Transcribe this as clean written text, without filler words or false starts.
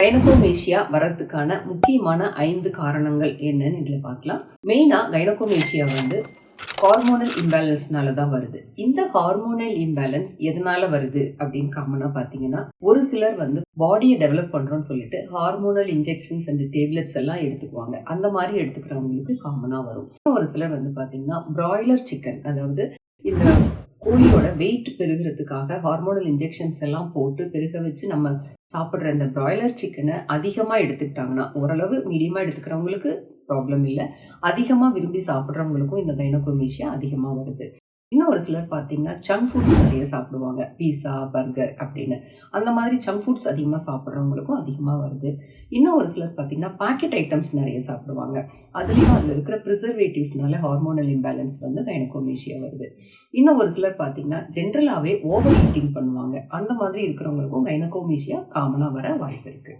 Gynaecomastia வரதுக்கான முக்கியமான 5 காரணங்கள் என்னன்னு இதில் பார்க்கலாம். மெயினாக கைனகோமேஷியா ஹார்மோனல் இம்பேலன்ஸ்னால தான் வருது. இந்த ஹார்மோனல் இம்பேலன்ஸ் எதனால வருது அப்படின்னு காமனாக பார்த்தீங்கன்னா, ஒரு சிலர் பாடியை டெவலப் பண்ணுறோன்னு சொல்லிட்டு ஹார்மோனல் இன்ஜெக்ஷன்ஸ் அண்ட் டேப்லெட்ஸ் எல்லாம் எடுத்துக்குவாங்க. அந்த மாதிரி எடுத்துக்கிறவங்களுக்கு காமனாக வரும். ஒரு சிலர் பார்த்தீங்கன்னா பிராய்லர் சிக்கன், அதாவது இந்த கோழியோட வெயிட் பெருகிறதுக்காக ஹார்மோனல் இன்ஜெக்ஷன்ஸ் எல்லாம் போட்டு பெருக வச்சு நம்ம சாப்பிட்ற இந்த பிராய்லர் சிக்கனை அதிகமாக எடுத்துக்கிட்டாங்கன்னா, ஓரளவு மீடியமாக எடுத்துக்கிறவங்களுக்கு ப்ராப்ளம் இல்லை. அதிகமாக விரும்பி சாப்பிட்றவங்களுக்கும் இந்த கைனகோமேஷியா அதிகமாக வருது. இன்னும் ஒரு சிலர் பார்த்தீங்கன்னா ஜங்க் ஃபுட்ஸ் நிறைய சாப்பிடுவாங்க. பீஸா, பர்கர் அப்படின்னு அந்த மாதிரி ஜங்க் ஃபுட்ஸ் அதிகமாக சாப்பிட்றவங்களுக்கும் அதிகமாக வருது. இன்னும் ஒரு சிலர் பார்த்தீங்கன்னா பாக்கெட் ஐட்டம்ஸ் நிறைய சாப்பிடுவாங்க. அதுலேயும் அதில் இருக்கிற ப்ரிசர்வேட்டிவ்ஸ்னால ஹார்மோனல் இம்பேலன்ஸ் கைனகோமேஷியா வருது. இன்னும் ஒரு சிலர் பார்த்தீங்கன்னா ஜென்ரலாகவே ஓவர் ஈட்டிங் பண்ணுவாங்க. அந்த மாதிரி இருக்கிறவங்களுக்கும் கைனகோமேஷியா காமனாக வர வாய்ப்பு இருக்குது.